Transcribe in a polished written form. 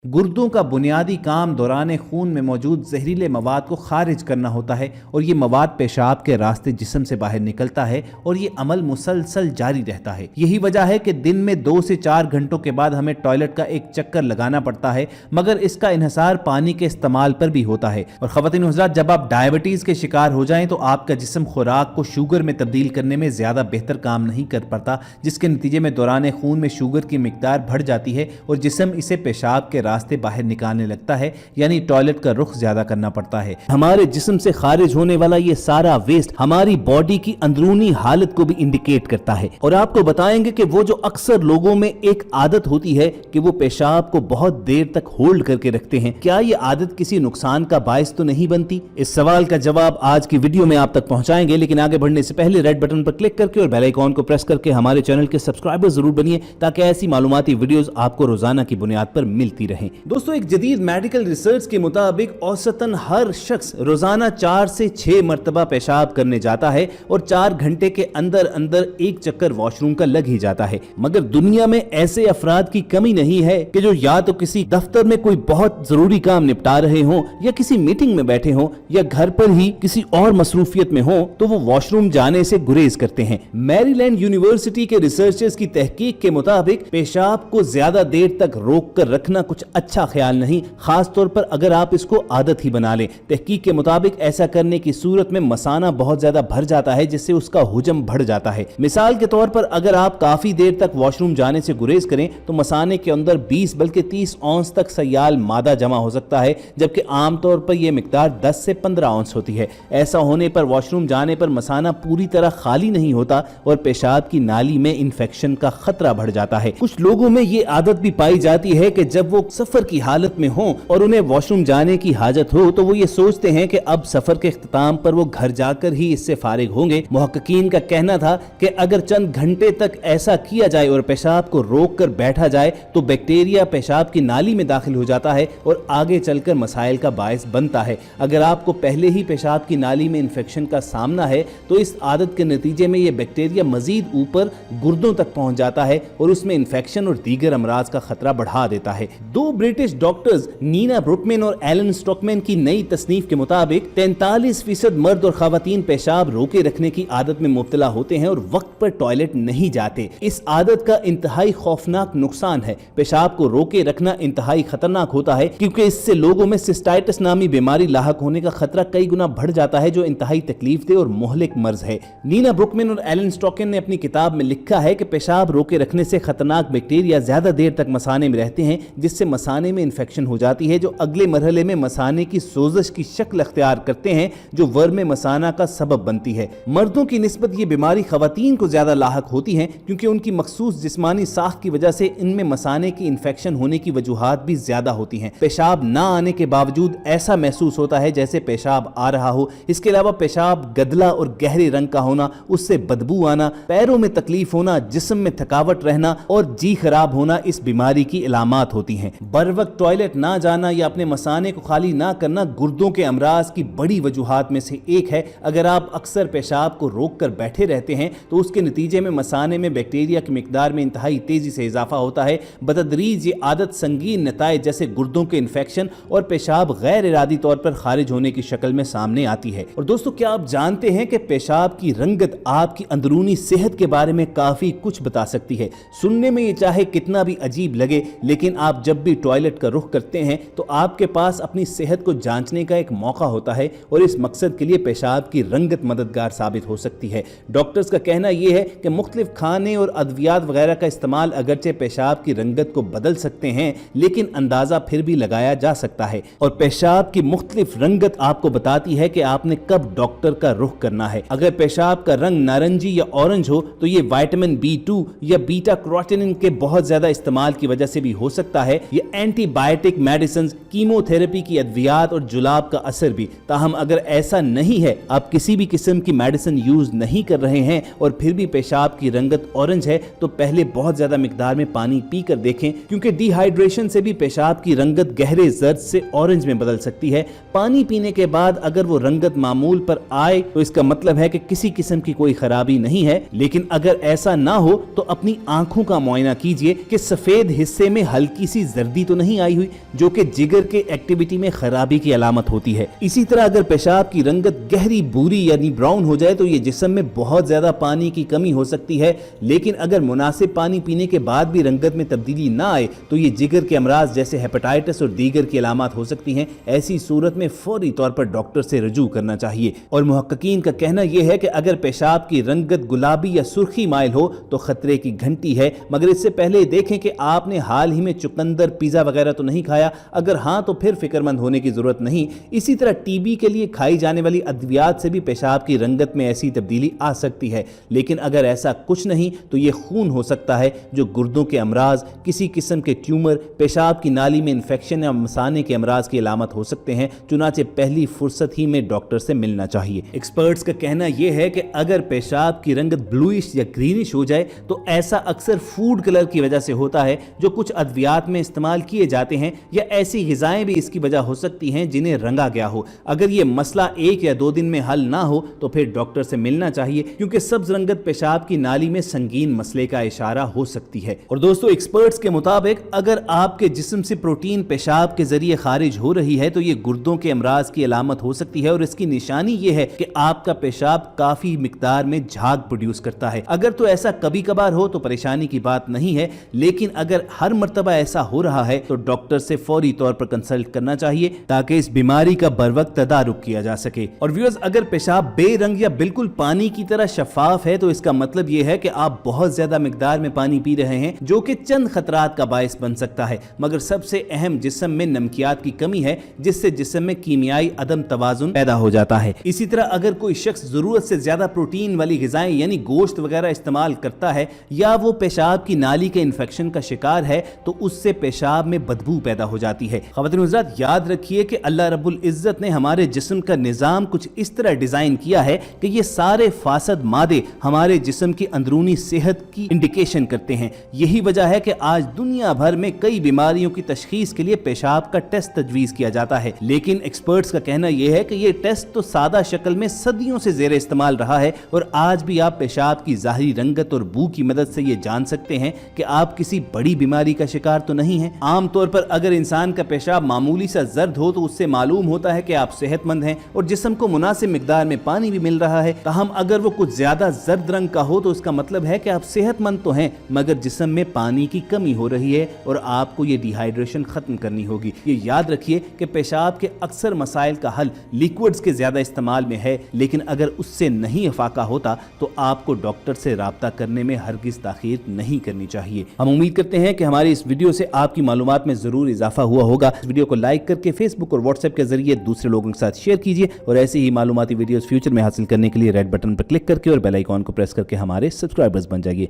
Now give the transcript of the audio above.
गुर्दों का बुनियादी काम दौरान खून में मौजूद जहरीले मवाद को खारिज करना होता है और ये मवाद पेशाब के रास्ते जिस्म से बाहर निकलता है और ये अमल मुसलसल जारी रहता है। यही वजह है कि दिन में 2 से 4 घंटों के बाद हमें टॉयलेट का एक चक्कर लगाना पड़ता है, मगर इसका इन्हिसार पानी के इस्तेमाल पर भी होता है। और ख़वातीन हज़रात, जब आप डायबिटीज़ के शिकार हो जाएं तो आपका जिस्म खुराक को शुगर में तब्दील करने में ज़्यादा बेहतर काम नहीं कर पाता, जिसके नतीजे में दौरान खून में शुगर की मिकदार बढ़ जाती है और जिस्म इसे पेशाब के रास्ते बाहर निकालने लगता है, यानी टॉयलेट का रुख ज्यादा करना पड़ता है। हमारे जिस्म से खारिज होने वाला ये सारा वेस्ट हमारी बॉडी की अंदरूनी हालत को भी इंडिकेट करता है। और आपको बताएंगे कि वो जो अक्सर लोगों में एक आदत होती है कि वो पेशाब को बहुत देर तक होल्ड करके रखते हैं, क्या ये आदत किसी नुकसान का बायस तो नहीं बनती? इस सवाल का जवाब आज की वीडियो में आप तक पहुंचाएंगे, लेकिन आगे बढ़ने से पहले रेड बटन पर क्लिक करके और बेल आइकॉन को प्रेस करके हमारे चैनल के सब्सक्राइबर जरूर बनिए, ताकि ऐसी मालूमाती वीडियोस आपको रोजाना की बुनियाद पर मिलती रहें। दोस्तों, एक जदीद मेडिकल रिसर्च के मुताबिक औसतन हर शख्स रोजाना 4 से 6 मरतबा पेशाब करने जाता है और 4 घंटे के अंदर अंदर एक चक्कर वॉशरूम का लग ही जाता है। मगर दुनिया में ऐसे अफराद की कमी नहीं है कि जो या तो किसी दफ्तर में कोई बहुत जरूरी काम निपटा रहे हों, या किसी मीटिंग में बैठे हों, या घर पर ही किसी और मसरूफियत में हों तो वो वॉशरूम जाने से गुरेज करते हैं। मैरीलैंड यूनिवर्सिटी के रिसर्चर्स की तहकीक के मुताबिक पेशाब को ज्यादा देर तक रोक कर रखना कुछ अच्छा ख्याल नहीं, खास तौर पर अगर आप इसको आदत ही बना लें। तहकीक के मुताबिक ऐसा करने की सूरत में मसाना बहुत ज्यादा भर जाता है, जिससे उसका हुजम बढ़ जाता है। मिसाल के तौर पर अगर आप काफी देर तक वॉशरूम जाने से गुरेज करें तो मसाने के अंदर 20 बल्कि 30 औंस तक सयाल मादा जमा हो सकता है, जबकि आमतौर पर यह मिकदार 10 से 15 औंस होती है। ऐसा होने पर वॉशरूम जाने पर मसाना पूरी तरह खाली नहीं होता और पेशाब की नाली में इंफेक्शन का खतरा बढ़ जाता है। कुछ लोगों में ये आदत भी पाई जाती है कि जब वो सफर की हालत में हो और उन्हें वॉशरूम जाने की हाजत हो तो वो ये सोचते हैं कि अब सफर के इख्तिताम पर वो घर जाकर ही इससे फारिग होंगे। मुहक्किकीन का कहना था कि अगर चंद घंटे तक ऐसा किया जाए और पेशाब को रोक कर बैठा जाए तो बैक्टीरिया पेशाब की नाली में दाखिल हो जाता है और आगे चलकर मसाइल का बायस बनता है। अगर आपको पहले ही पेशाब की नाली में इंफेक्शन का सामना है तो इस आदत के नतीजे में यह बैक्टीरिया मजीद ऊपर गुर्दों तक पहुंच जाता है और उसमें इंफेक्शन और दीगर अमराज का खतरा बढ़ा देता है। 2 ब्रिटिश डॉक्टर्स नीना ब्रुकमैन और एलन स्टॉकमैन की नई तसनीफ के मुताबिक 43% मर्द और खवातीन पेशाब रोके रखने की आदत में मुब्तला होते हैं और वक्त पर टॉयलेट नहीं जाते। इस आदत का इंतहाई खौफनाक नुकसान है। पेशाब को रोके रखना इंतहाई खतरनाक होता है क्योंकि इससे लोगों में सिस्टाइटिस नामी बीमारी लाहक होने का खतरा कई गुना बढ़ जाता है, जो इंतहाई तकलीफदेह और मुहलिक मर्ज है। नीना ब्रुकमैन और एलन स्टॉकमैन ने अपनी किताब में लिखा है कि पेशाब रोके रखने से खतरनाक बैक्टीरिया ज्यादा देर तक मसाने में रहते हैं, जिससे मसाने में इंफेक्शन हो जाती है, जो अगले मरहले में मसाने की सोजश की शक्ल अख्तियार करते हैं, जो वर्म मसाना का सबब बनती है। मर्दों की निस्बत ये बीमारी खवातीन को ज्यादा लाहक होती है क्योंकि उनकी मखसूस जिस्मानी साख की वजह से इनमें मसाने की इंफेक्शन होने की वजूहात भी ज्यादा होती हैं। पेशाब ना आने के बावजूद ऐसा महसूस होता है जैसे पेशाब आ रहा हो। इसके अलावा पेशाब गदला और गहरे रंग का होना, उससे बदबू आना, पैरों में तकलीफ होना, जिस्म में थकावट रहना और जी खराब होना इस बीमारी की इलामात होती हैं। बर वक्त टॉयलेट ना जाना या अपने मसाने को खाली ना करना गुर्दों के अमराज की बड़ी वजूहात में से एक है। अगर आप अक्सर पेशाब को रोक कर बैठे रहते हैं तो उसके नतीजे में मसाने में बैक्टीरिया की मिकदार में इंतहाई तेजी से इजाफा होता है। बतदरीज ये आदत संगीन नताइज जैसे गुर्दों के इन्फेक्शन और पेशाब गैर इरादी तौर पर खारिज होने की शक्ल में सामने आती है। और दोस्तों, क्या आप जानते हैं कि पेशाब की रंगत आपकी अंदरूनी सेहत के बारे में काफी कुछ बता सकती है? सुनने में ये चाहे कितना भी अजीब लगे, लेकिन आप जब भी टॉयलेट का रुख करते हैं तो आपके पास अपनी सेहत को जांचने का एक मौका होता है और इस मकसद के लिए पेशाब की रंगत मददगार साबित हो सकती है। डॉक्टर्स का कहना यह है कि मुख्तलिफ खाने और अद्वियात वगैरह का इस्तेमाल अगरचे पेशाब की रंगत को बदल सकते हैं, लेकिन अंदाजा फिर भी लगाया जा सकता है। और पेशाब की मुख्तलिफ रंगत आपको बताती है कि आपने कब डॉक्टर का रुख करना है। अगर पेशाब का रंग नारंगी या ऑरेंज हो तो ये विटामिन B2 या बीटा कैरोटीन के बहुत ज्यादा इस्तेमाल की वजह से भी हो सकता है। ये एंटीबायोटिक मेडिसिन, कीमोथेरेपी की अद्वियात और जुलाब का असर भी। ताहम अगर ऐसा नहीं है, आप किसी भी किस्म की मेडिसिन यूज नहीं कर रहे हैं और फिर भी पेशाब की रंगत ऑरेंज है, तो पहले बहुत ज्यादा मिकदार में पानी पी कर देखें, क्योंकि डिहाइड्रेशन से भी पेशाब की रंगत गहरे जर्द से ऑरेंज में बदल सकती है। पानी पीने के बाद अगर वो रंगत मामूल पर आए तो इसका मतलब है कि किसी किस्म की कोई खराबी नहीं है। लेकिन अगर ऐसा ना हो तो अपनी आंखों का मुआयना कीजिए कि सफेद हिस्से में हल्की सी जर्दी जर्दी तो नहीं आई हुई, जो कि जिगर के एक्टिविटी में खराबी की अलामत होती है। इसी तरह अगर पेशाब की रंगत गहरी भूरी यानी ब्राउन हो जाए तो ये जिस्म में बहुत ज्यादा पानी की कमी हो सकती है। लेकिन अगर मुनासिब पानी पीने के बाद भी रंगत में तब्दीली ना आए तो ये जिगर के अमराज जैसे हेपेटाइटिस और दीगर की अलामत हो सकती हैं। ऐसी सूरत में फौरी तौर पर डॉक्टर से रजू करना चाहिए। और मुहक्किकीन का कहना यह है कि अगर पेशाब की रंगत गुलाबी या सुर्खी माइल हो तो खतरे की घंटी है, मगर इससे पहले देखें कि आपने हाल ही में चुकंदर, पिज्जा वगैरह तो नहीं खाया। अगर हाँ तो फिर फिक्रमंद होने की जरूरत नहीं। इसी तरह टीबी के लिए खाई जाने वाली अद्वियात से भी पेशाब की रंगत में ऐसी तब्दीली आ सकती है। लेकिन अगर ऐसा कुछ नहीं तो ये खून हो सकता है जो गुर्दों के अमराज, किसी किस्म के ट्यूमर, पेशाब की नाली में इन्फेक्शन या मसाने के अमराज की अलामत हो सकते हैं। चुनाचे पहली फुर्सत ही में डॉक्टर से मिलना चाहिए। एक्सपर्ट्स का कहना यह है कि अगर पेशाब की रंगत ब्लूइश या ग्रीनिश हो जाए तो ऐसा अक्सर फूड कलर की वजह से होता है जो कुछ अद्वियात में इस्तेमाल किए जाते हैं, या ऐसी ग़िज़ाएं भी इसकी वजह हो सकती हैं जिन्हें रंगा गया हो। अगर ये मसला 1 या 2 दिन में हल ना हो तो फिर डॉक्टर से मिलना चाहिए, क्योंकि सब्ज रंगत पेशाब की नाली में संगीन मसले का इशारा हो सकती है। और दोस्तों, एक्सपर्ट्स के मुताबिक अगर आपके जिस्म से प्रोटीन पेशाब के जरिए खारिज हो रही है तो ये गुर्दों के अमराज की अलामत हो सकती है। और इसकी निशानी ये है कि आपका पेशाब काफी मिकदार में झाग प्रोड्यूस करता है। अगर तो ऐसा कभी कभार हो तो परेशानी की बात नहीं है, लेकिन अगर हर मर्तबा ऐसा हो रहा है तो डॉक्टर से फौरी तौर पर कंसल्ट करना चाहिए ताकि इस बीमारी का बरवक्त तदारुक किया जा सके। और व्यूअर्स, अगर पेशाब बेरंग या बिल्कुल पानी की तरह शफाफ है तो इसका मतलब यह है कि आप बहुत ज्यादा मिकदार में पानी पी रहे हैं, जो कि चंद खतरात का बायस बन सकता है। मगर सबसे अहम, जिस्म में नमकियात की कमी है, जिससे जिस्म में कीमियाई अदम तवाजुन पैदा हो जाता है। इसी तरह अगर कोई शख्स जरूरत से ज्यादा प्रोटीन वाली ग़िज़ाएं यानी गोश्त वगैरह इस्तेमाल करता है, या वो पेशाब की नाली के इन्फेक्शन का शिकार है, तो उससे पेशाब में बदबू पैदा हो जाती है। ख़वातीन हज़रात, याद रखिए कि अल्लाह रब्बुल इज़्ज़त ने हमारे जिस्म का निज़ाम कुछ इस तरह डिज़ाइन किया है कि ये सारे फासद मादे हमारे जिस्म की अंदरूनी सेहत की इंडिकेशन करते हैं। यही वजह है कि आज दुनिया भर में कई बीमारियों की तशखीस के लिए पेशाब का टेस्ट तजवीज़ किया जाता है। लेकिन एक्सपर्ट्स का कहना यह है कि ये टेस्ट तो सादा शक्ल में सदियों से ज़ेर इस्तेमाल रहा है, और आज भी आप पेशाब की ज़ाहिरी रंगत और बू की मदद से ये जान सकते हैं कि आप किसी बड़ी बीमारी का शिकार तो नहीं हैं। आमतौर पर अगर इंसान का पेशाब मामूली सा जर्द हो तो उससे मालूम होता है कि आप सेहतमंद हैं और जिस्म को मुनासिब मिकदार में पानी भी मिल रहा है। ताहम अगर वो कुछ ज्यादा जर्द रंग का हो तो उसका मतलब है कि आप सेहतमंद तो हैं, मगर जिस्म में पानी की कमी हो रही है और आपको ये डिहाइड्रेशन खत्म करनी होगी। ये याद रखिए कि पेशाब के अक्सर मसाइल का हल लिक्विड्स के ज्यादा इस्तेमाल में है, लेकिन अगर उससे नहीं अफाका होता तो आपको डॉक्टर से राब्ता करने में हरगिज ताखीर नहीं करनी चाहिए। हम उम्मीद करते हैं कि हमारी इस वीडियो से आपकी मालूमात में जरूर इजाफा हुआ होगा। इस वीडियो को लाइक करके फेसबुक और व्हाट्सएप के जरिए दूसरे लोगों के साथ शेयर कीजिए, और ऐसे ही मालूमाती वीडियोस फ्यूचर में हासिल करने के लिए रेड बटन पर क्लिक करके और बेल आइकॉन को प्रेस करके हमारे सब्सक्राइबर्स बन जाइए।